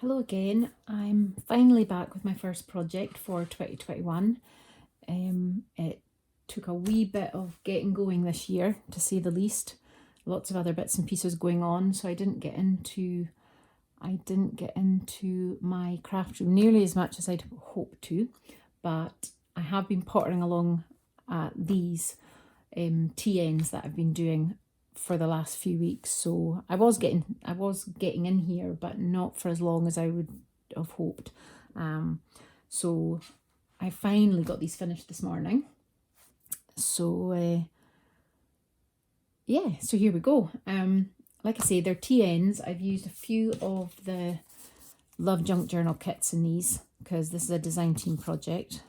Hello again. I'm finally back with my first project for 2021. It took a wee bit of getting going this year, to say the least. Lots of other bits and pieces going on, so I didn't get into my craft room nearly as much as I'd hoped to, but I have been pottering along at these TNs that I've been doing for the last few weeks. So I was getting in here, but not for as long as I would have hoped. So I finally got these finished this morning. So yeah, so here we go. Like I say, they're TNs. I've used a few of the Love Junk Journal kits in these because this is a design team project.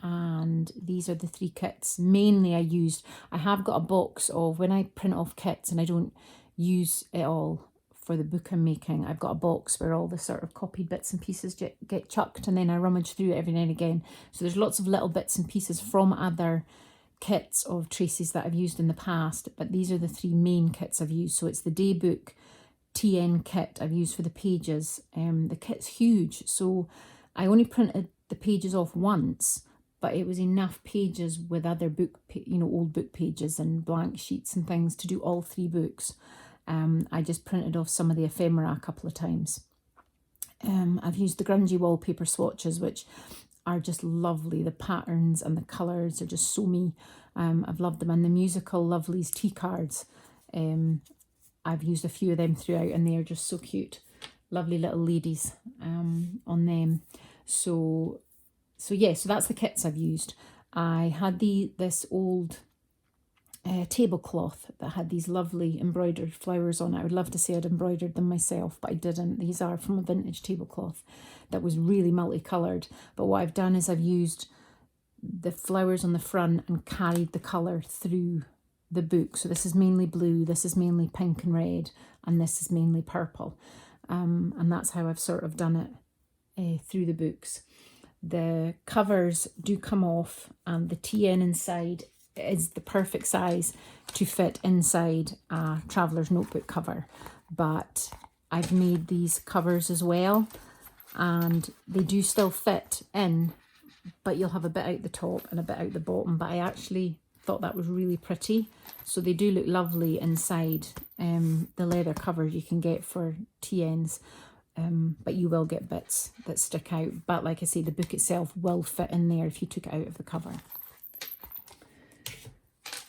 And these are the 3 kits. Mainly I have got a box of, when I print off kits and I don't use it all for the book I'm making, I've got a box where all the sort of copied bits and pieces get chucked, and then I rummage through it every now and again. So there's lots of little bits and pieces from other kits of Tracy's that I've used in the past, but these are the 3 main kits I've used. So it's the Daybook TN kit I've used for the pages. The kit's huge, so I only printed the pages off once, but it was enough pages with other old book pages and blank sheets and things to do all 3 books. I just printed off some of the ephemera a couple of times. I've used the grungy wallpaper swatches, which are just lovely. The patterns and the colours are just so me. I've loved them. And the musical Lovelies tea cards, I've used a few of them throughout, and they are just so cute. Lovely little ladies on them. So yeah, so that's the kits I've used. I had this old tablecloth that had these lovely embroidered flowers on it. I would love to say I'd embroidered them myself, but I didn't. These are from a vintage tablecloth that was really multicoloured. But what I've done is I've used the flowers on the front and carried the colour through the book. So this is mainly blue, this is mainly pink and red, and this is mainly purple. And that's how I've sort of done it through the books. The covers do come off, and the TN inside is the perfect size to fit inside a traveller's notebook cover. But I've made these covers as well, and they do still fit in, but you'll have a bit out the top and a bit out the bottom. But I actually thought that was really pretty. So they do look lovely inside the leather covers you can get for TNs. But you will get bits that stick out. But like I say, the book itself will fit in there if you took it out of the cover.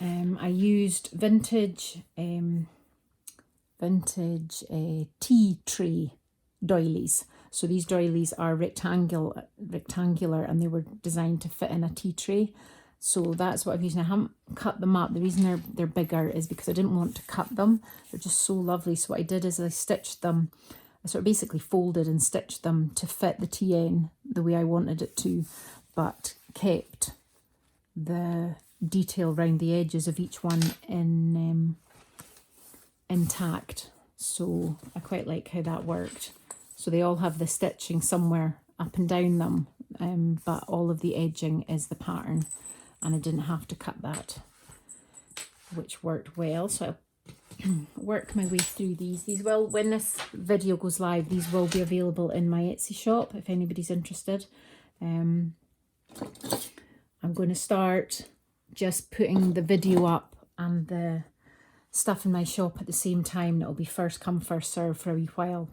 I used vintage tea tray doilies. So these doilies are rectangular, and they were designed to fit in a tea tray. So that's what I've used. And I haven't cut them up. The reason they're bigger is because I didn't want to cut them. They're just so lovely. So what I did is I stitched them. I sort of basically folded and stitched them to fit the TN the way I wanted it to, but kept the detail around the edges of each one intact. So I quite like how that worked. So they all have the stitching somewhere up and down them, but all of the edging is the pattern, and I didn't have to cut that, which worked well. So I work my way through these. These will, when this video goes live, these will be available in my Etsy shop if anybody's interested. I'm going to start just putting the video up and the stuff in my shop at the same time. It'll be first come, first serve for a wee while,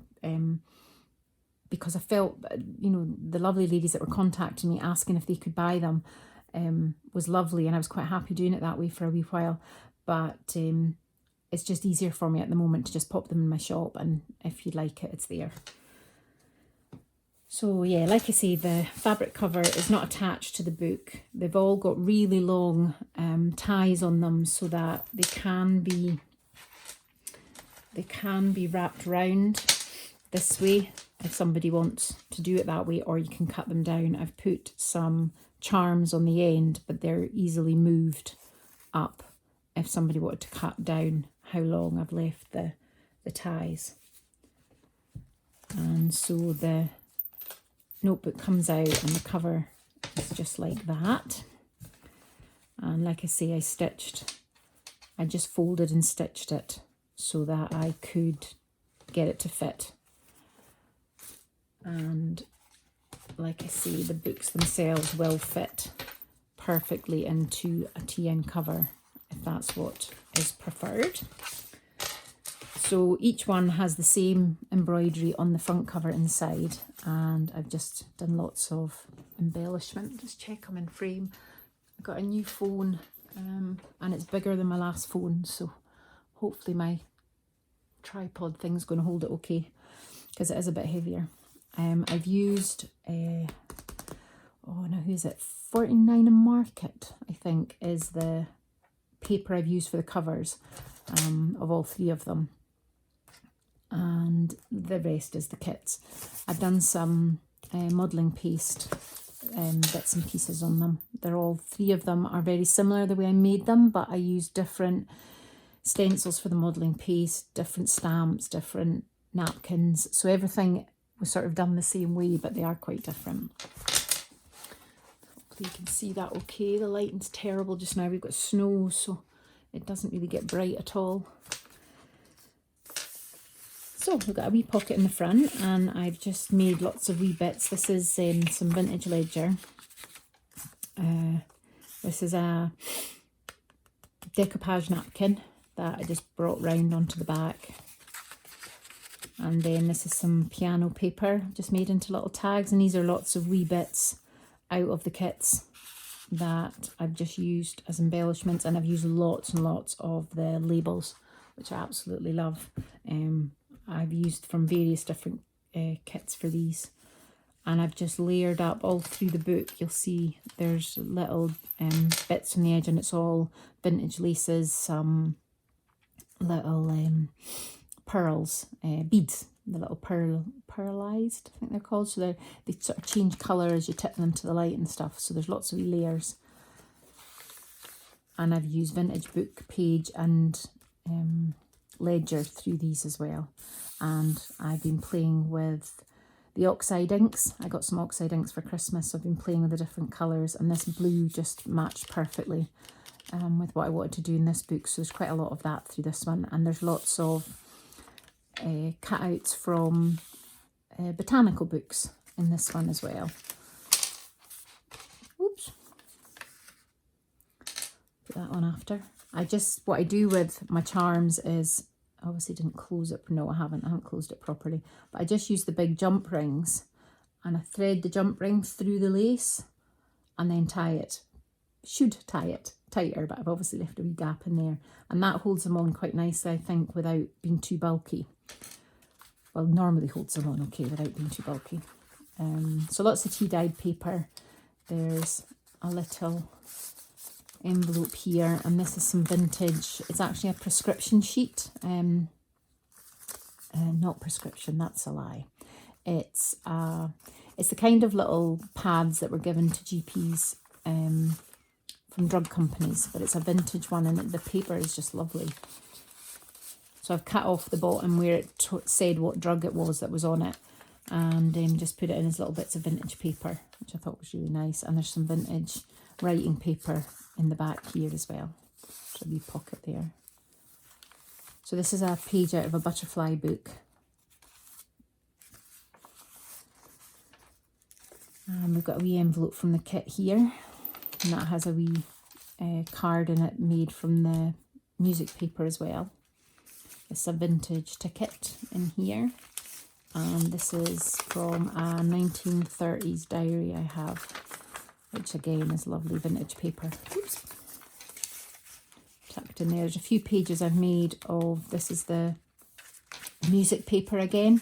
because I felt, the lovely ladies that were contacting me asking if they could buy them was lovely, and I was quite happy doing it that way for a wee while. But it's just easier for me at the moment to just pop them in my shop, and if you'd like it, it's there. So yeah, like I say, the fabric cover is not attached to the book. They've all got really long ties on them so that they can be wrapped around this way if somebody wants to do it that way, or you can cut them down. I've put some charms on the end, but they're easily moved up if somebody wanted to cut down how long I've left the ties. And so the notebook comes out and the cover is just like that. And like I say, I just folded and stitched it so that I could get it to fit. And like I say, the books themselves will fit perfectly into a TN cover if that's what is preferred. So each one has the same embroidery on the front cover inside, and I've just done lots of embellishment. Just check I'm in frame. I've got a new phone, and it's bigger than my last phone, so hopefully my tripod thing's going to hold it okay, because it is a bit heavier. I've used, oh now who is it? 49 and Market, I think, is the paper I've used for the covers of all three of them. And the rest is the kits. I've done some modelling paste bits and pieces on them. They're all three of them are very similar the way I made them, but I used different stencils for the modelling paste, different stamps, different napkins. So everything was sort of done the same way, but they are quite different. Hopefully you can see that okay. The lighting's terrible just now. We've got snow, so it doesn't really get bright at all. So we've got a wee pocket in the front, and I've just made lots of wee bits. This is some vintage ledger. This is a decoupage napkin that I just brought round onto the back. And then this is some piano paper just made into little tags, and these are lots of wee bits out of the kits that I've just used as embellishments, and I've used lots and lots of the labels, which I absolutely love. I've used from various different kits for these, and I've just layered up all through the book. You'll see there's little bits on the edge, and it's all vintage laces, some little pearls, beads, the little pearlized, I think they're called. So they sort of change colour as you tip them to the light and stuff. So there's lots of wee layers. And I've used vintage book page and ledger through these as well. And I've been playing with the oxide inks. I got some oxide inks for Christmas, so I've been playing with the different colours, and this blue just matched perfectly with what I wanted to do in this book. So there's quite a lot of that through this one, and there's lots of cutouts from botanical books in this one as well. Oops. Put that on after. What I do with my charms is, obviously didn't close it. No, I haven't closed it properly. But I just use the big jump rings, and I thread the jump ring through the lace and then tie it. Should tie it tighter, but I've obviously left a wee gap in there. And that holds them on quite nicely, I think, without being too bulky. Well, normally holds them on okay without being too bulky. So lots of tea-dyed paper. There's a little envelope here, and this is some vintage, it's actually a prescription sheet, not prescription, that's a lie. It's the kind of little pads that were given to GPs from drug companies, but it's a vintage one, and the paper is just lovely. So I've cut off the bottom where it said what drug it was that was on it, and just put it in as little bits of vintage paper, which I thought was really nice. And there's some vintage writing paper in the back here as well. There's a wee pocket there. So this is a page out of a butterfly book. And we've got a wee envelope from the kit here, and that has a wee card in it made from the music paper as well. It's a vintage ticket in here, and this is from a 1930s diary I have, which again is lovely vintage paper. Oops. Tucked in there. There's a few pages I've made of, this is the music paper again,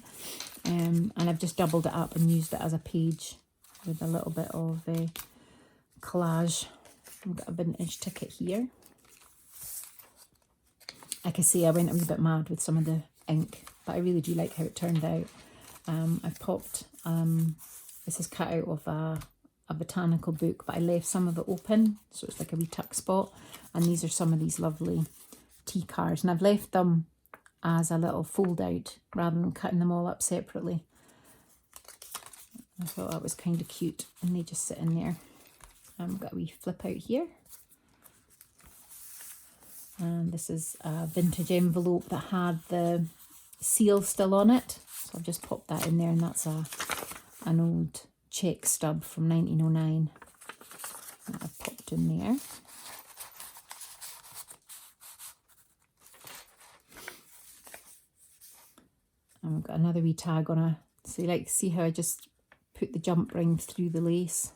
and I've just doubled it up and used it as a page with a little bit of collage. I've got a vintage ticket here. Like I say, I went a wee bit mad with some of the ink, but I really do like how it turned out. I've popped, this is cut out of a botanical book, but I left some of it open, so it's like a wee tuck spot. And these are some of these lovely tea cards, and I've left them as a little fold out rather than cutting them all up separately. I thought that was kind of cute, and they just sit in there. I've got a wee flip out here. And this is a vintage envelope that had the seal still on it. So I've just popped that in there, and that's an old check stub from 1909 that I've popped in there. And we've got another wee tag on a, so you like to see how I just put the jump ring through the lace.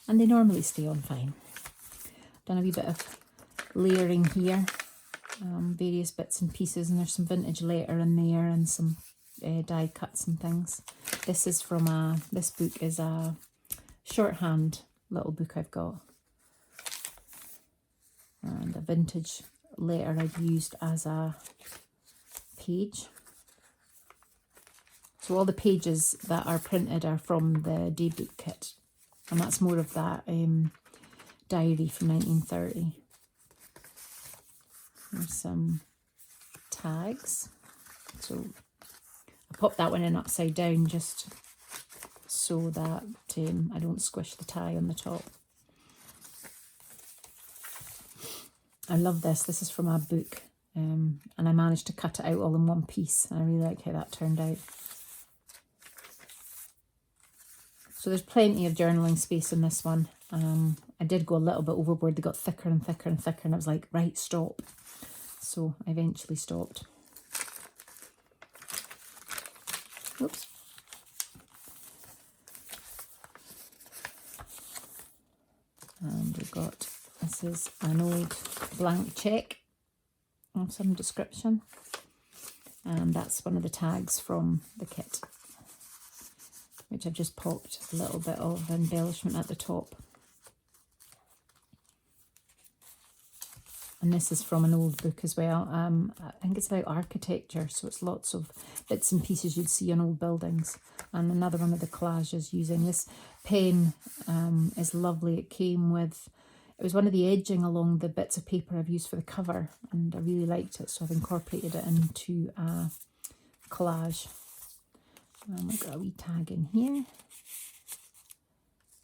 And they normally stay on fine. Done a wee bit of layering here, various bits and pieces, and there's some vintage letter in there and some die cuts and things. This is from this book is a shorthand little book I've got. And a vintage letter I've used as a page. So all the pages that are printed are from the daybook kit, and that's more of that diary from 1930. There's some tags. So I popped that one in upside down just so that I don't squish the tie on the top. I love this. This is from a book. And I managed to cut it out all in one piece. And I really like how that turned out. So there's plenty of journaling space in this one. I did go a little bit overboard. They got thicker and thicker and thicker. And I was like, right, stop. So I eventually stopped. Oops. And we've got, this is an old blank check of some description, and that's one of the tags from the kit, which I've just popped a little bit of embellishment at the top. And this is from an old book as well. I think it's about architecture, so it's lots of bits and pieces you'd see on old buildings. And another one of the collages using this pen is lovely. It came with, it was one of the edging along the bits of paper I've used for the cover, and I really liked it, so I've incorporated it into a collage. And we've got a wee tag in here.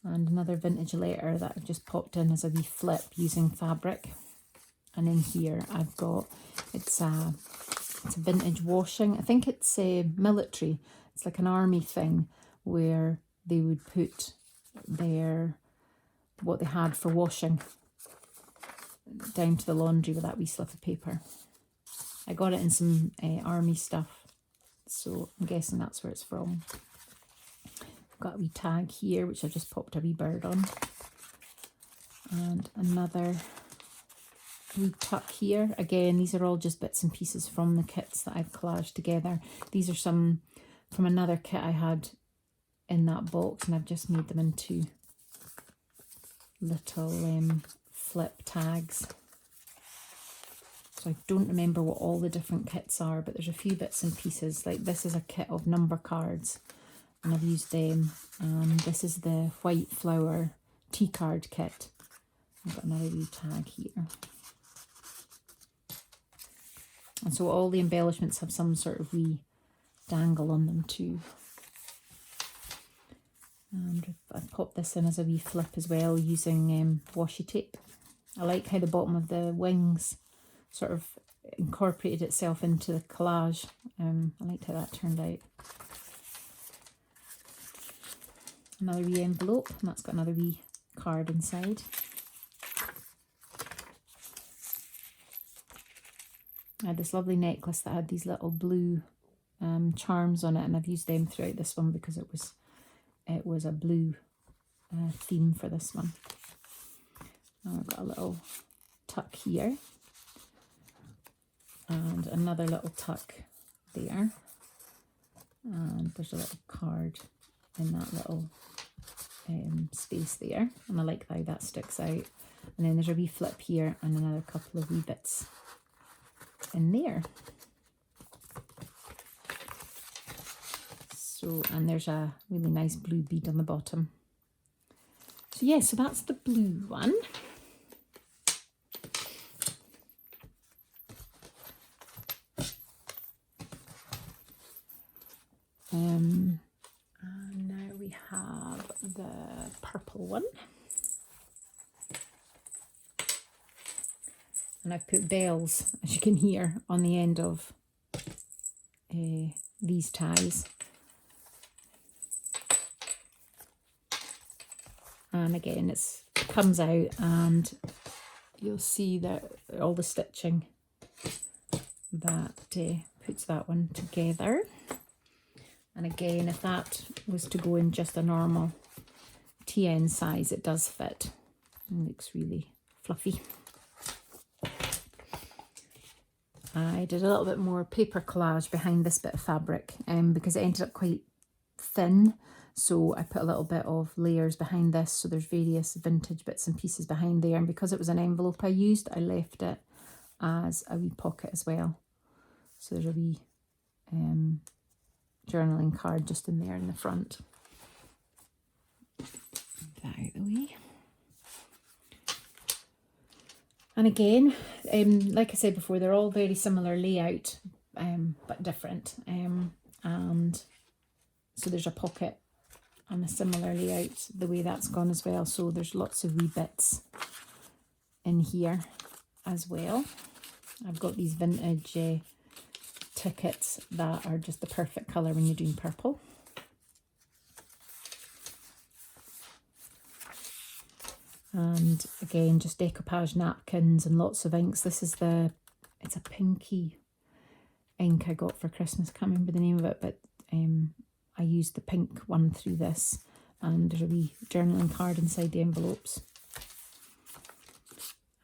And another vintage letter that I've just popped in as a wee flip using fabric. And in here I've got, it's a vintage washing. I think it's a military. It's like an army thing where they would put their, what they had for washing down to the laundry with that wee slip of paper. I got it in some army stuff, so I'm guessing that's where it's from. I've got a wee tag here, which I just popped a wee bird on. And another wee tuck here. Again, these are all just bits and pieces from the kits that I've collaged together. These are some from another kit I had in that box, and I've just made them into little flip tags. So I don't remember what all the different kits are, but there's a few bits and pieces. Like this is a kit of number cards, and I've used them. This is the white flower tea card kit. I've got another wee tag here. And so all the embellishments have some sort of wee dangle on them too. And I've popped this in as a wee flip as well using washi tape. I like how the bottom of the wings sort of incorporated itself into the collage. I liked how that turned out. Another wee envelope, and that's got another wee card inside. I had this lovely necklace that had these little blue charms on it, and I've used them throughout this one because it was a blue theme for this one. And I've got a little tuck here, and another little tuck there, and there's a little card in that little space there, and I like how that sticks out. And then there's a wee flip here and another couple of wee bits in there. So, and there's a really nice blue bead on the bottom. So yeah, so that's the blue one. And now we have the purple one. And I've put bells, as you can hear, on the end of these ties. And again, it comes out and you'll see that all the stitching that puts that one together. And again, if that was to go in just a normal TN size, it does fit. It looks really fluffy. I did a little bit more paper collage behind this bit of fabric because it ended up quite thin. So I put a little bit of layers behind this. So there's various vintage bits and pieces behind there. And because it was an envelope I used, I left it as a wee pocket as well. So there's a wee journaling card just in there in the front. Move that out of the way. And again, like I said before, they're all very similar layout, but different. And so there's a pocket and a similar layout, the way that's gone as well. So there's lots of wee bits in here as well. I've got these vintage tickets that are just the perfect colour when you're doing purple. And again, just decoupage napkins and lots of inks. This is it's a pinky ink I got for Christmas. Can't remember the name of it, but I used the pink one through this. And there's a wee journaling card inside the envelopes.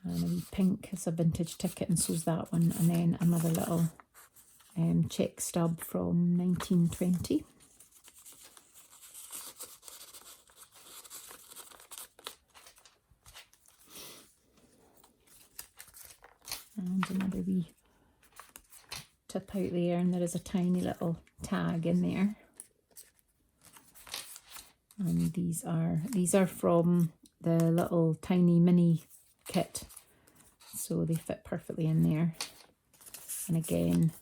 And a wee pink is a vintage ticket, and so's that one. And then another little check stub from 1920. And another wee tip out there, and there is a tiny little tag in there. And these are from the little tiny mini kit, so they fit perfectly in there. And again,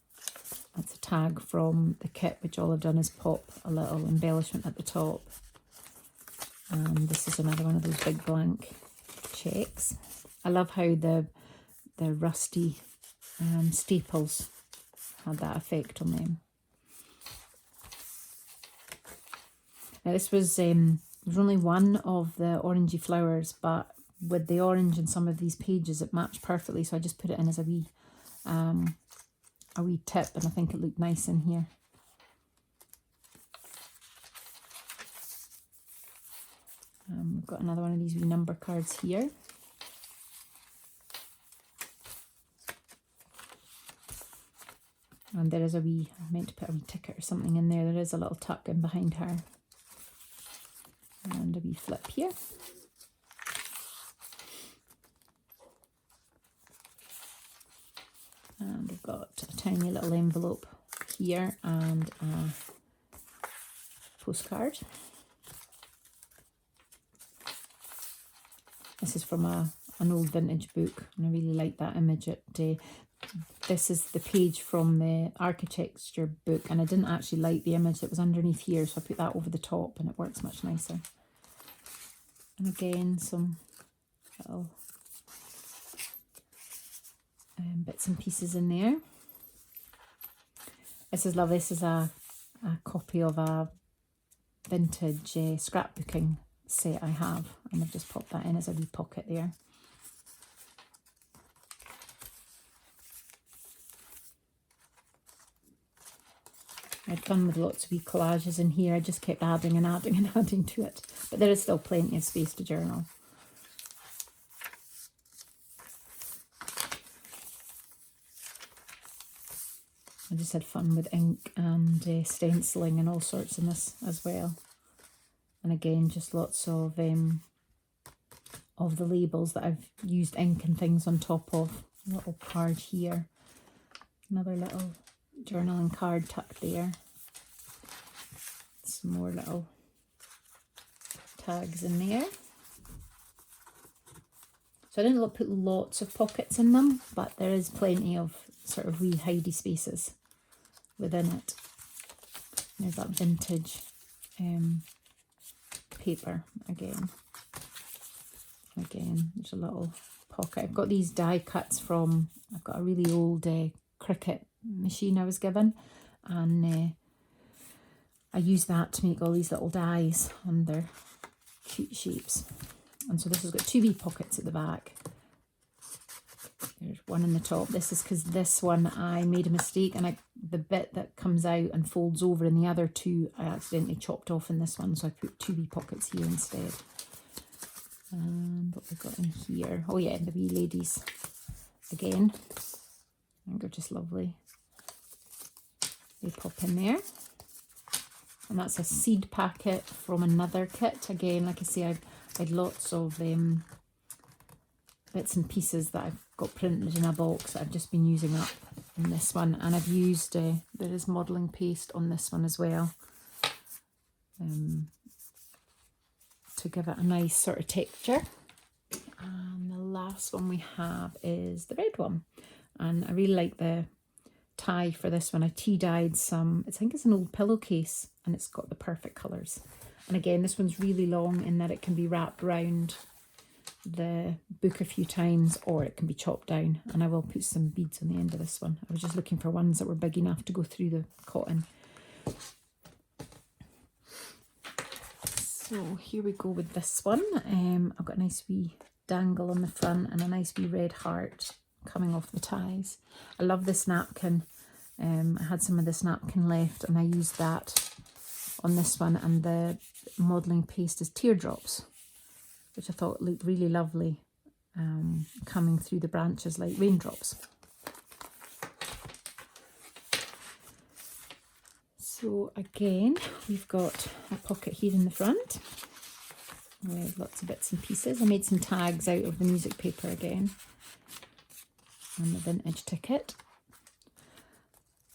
that's a tag from the kit, which all I've done is pop a little embellishment at the top. And this is another one of those big blank checks. I love how the rusty staples had that effect on them. Now this was only one of the orangey flowers, but with the orange in some of these pages it matched perfectly, so I just put it in as a wee tip, and I think it looked nice in here. We've got another one of these wee number cards here. And there is a wee, I meant to put a wee ticket or something in there. There is a little tuck in behind her. And a wee flip here. And we've got a tiny little envelope here and a postcard. This is from an old vintage book, and I really like that image. This is the page from the architecture book, and I didn't actually like the image that was underneath here, so I put that over the top and it works much nicer. And again, some little bits and pieces in there. This is lovely. This is a copy of a vintage scrapbooking set I have, and I've just popped that in as a wee pocket there. I had fun with lots of wee collages in here. I just kept adding and adding and adding to it, but there is still plenty of space to journal. I just had fun with ink and stenciling and all sorts in this as well. And again, just lots of the labels that I've used ink and things on top of. A little card here. Another little journaling card tucked there. Some more little tags in there. So I didn't put lots of pockets in them, but there is plenty of sort of wee hidey spaces within it. There's that vintage paper again. Again, there's a little pocket. I've got these die cuts from, I've got a really old Cricut machine I was given, and I use that to make all these little dies on their cute shapes. And so this has got two wee pockets at the back. There's one in the top. This is because this one I made a mistake, and the bit that comes out and folds over in the other two I accidentally chopped off in this one, so I put two wee pockets here instead. And what we've got in here, oh yeah, the wee ladies again. I think they're just lovely. They pop in there. And that's a seed packet from another kit. Again, like I say, I had lots of bits and pieces that I've got printed in a box that I've just been using up in this one. And I've used, there is modelling paste on this one as well, to give it a nice sort of texture. And the last one we have is the red one. And I really like the tie for this one. I tea-dyed some, I think it's an old pillowcase, and it's got the perfect colours. And again, this one's really long in that it can be wrapped around the book a few times, or it can be chopped down. And I will put some beads on the end of this one. I was just looking for ones that were big enough to go through the cotton. So here we go with this one. I've got a nice wee dangle on the front and a nice wee red heart coming off the ties. I love this napkin. I had some of this napkin left, and I used that on this one, and the modelling paste is teardrops, which I thought looked really lovely, coming through the branches like raindrops. So again, we've got a pocket here in the front with lots of bits and pieces. I made some tags out of the music paper again, and the vintage ticket.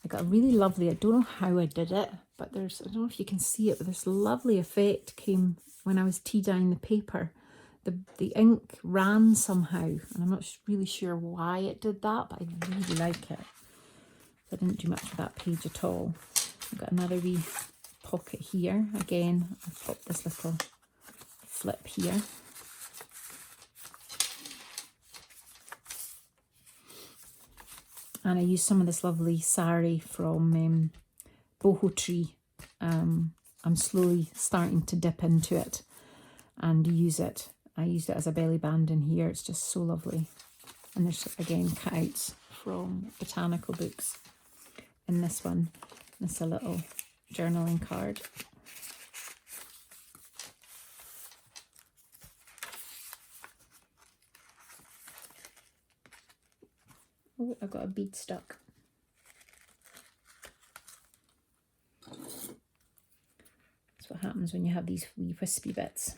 I got a really lovely, I don't know how I did it, but I don't know if you can see it, but this lovely effect came when I was tea-dyeing the paper. The ink ran somehow, and I'm not really sure why it did that, but I really like it. I didn't do much with that page at all. I've got another wee pocket here. Again, I've popped this little flip here. And I used some of this lovely sari from Boho Tree. I'm slowly starting to dip into it and use it. I used it as a belly band in here. It's just so lovely. And there's, again, cutouts from botanical books in this one. It's a little journaling card. Oh, I've got a bead stuck. That's what happens when you have these wee wispy bits.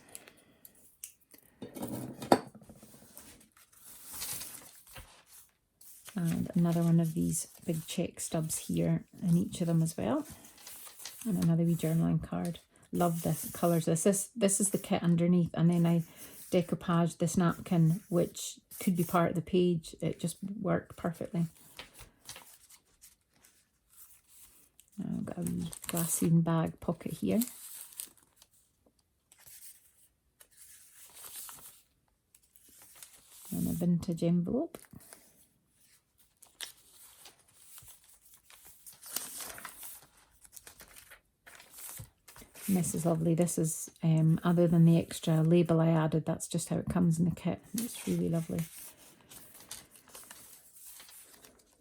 And another one of these big check stubs here in each of them as well. And another wee journaling card. Love the colours. This is the kit underneath, and then I decoupaged this napkin, which could be part of the page. It just worked perfectly. I've got a wee glassine bag pocket here. And a vintage envelope. And this is lovely. This is, other than the extra label I added, that's just how it comes in the kit. It's really lovely.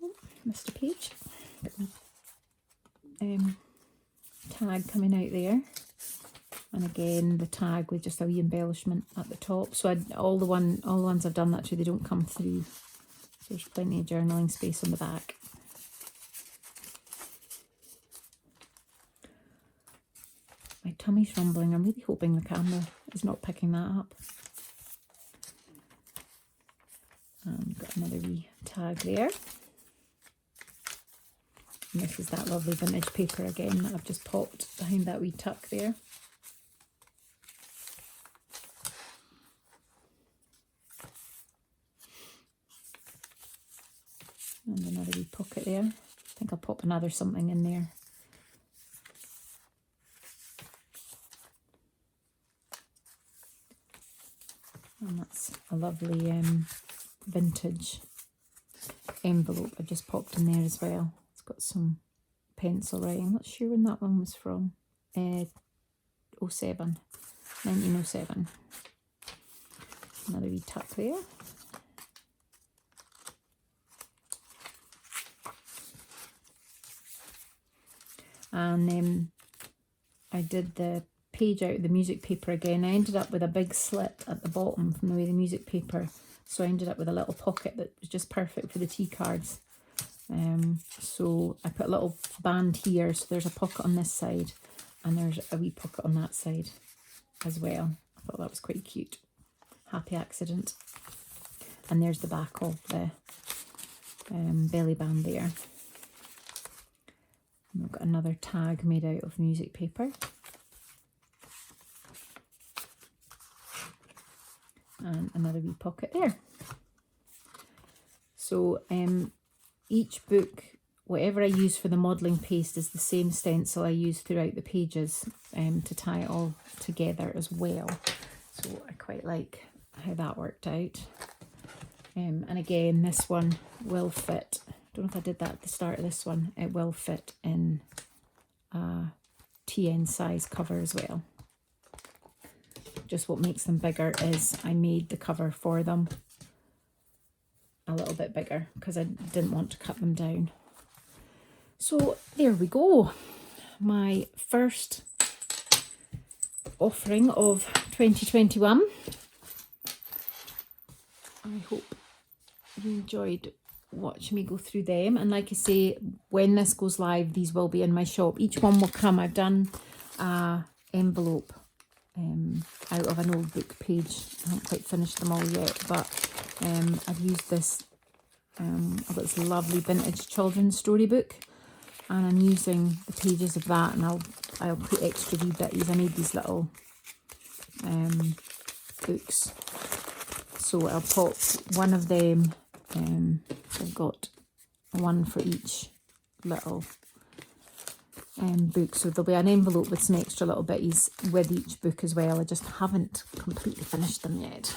Oh, missed a page. Tag coming out there. And again, the tag with just a wee embellishment at the top. So all the ones I've done that to, they don't come through. So there's plenty of journaling space on the back. My tummy's rumbling. I'm really hoping the camera is not picking that up. And got another wee tag there. And this is that lovely vintage paper again that I've just popped behind that wee tuck there. And another wee pocket there. I think I'll pop another something in there. And that's a lovely vintage envelope I've just popped in there as well. It's got some pencil writing. I'm not sure when that one was from. 1907. Another wee tuck there. And I did the page out of the music paper again. I ended up with a big slit at the bottom from the way the music paper, so I ended up with a little pocket that was just perfect for the tea cards. So I put a little band here, so there's a pocket on this side and there's a wee pocket on that side as well. I thought that was quite cute. Happy accident. And there's the back of the belly band there. And we've got another tag made out of music paper. And another wee pocket there. So each book, whatever I use for the modelling paste is the same stencil I use throughout the pages to tie it all together as well. So I quite like how that worked out. And again, this one will fit. I don't know if I did that at the start of this one. It will fit in a TN size cover as well. Just what makes them bigger is I made the cover for them a little bit bigger because I didn't want to cut them down. So there we go. My first offering of 2021. I hope you enjoyed watching me go through them, and like I say, when this goes live, these will be in my shop. Each one will come. I've done a envelope out of an old book page. I haven't quite finished them all yet, but I've used this. I've got this lovely vintage children's storybook, and I'm using the pages of that, and I'll put extra wee bitties. I made these little books, so I'll pop one of them. I've got one for each little book, so there'll be an envelope with some extra little bitties with each book as well. I just haven't completely finished them yet,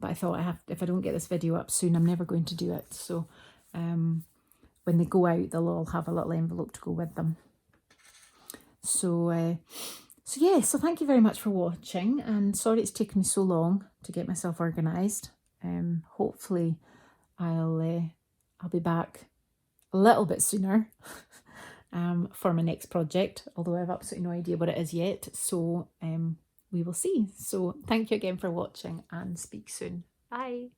but I thought if I don't get this video up soon, I'm never going to do it. So when they go out, they'll all have a little envelope to go with them. So yeah, so thank you very much for watching, and sorry it's taken me so long to get myself organised. Hopefully I'll be back a little bit sooner for my next project, although I have absolutely no idea what it is yet. So we will see. So thank you again for watching, and speak soon. Bye.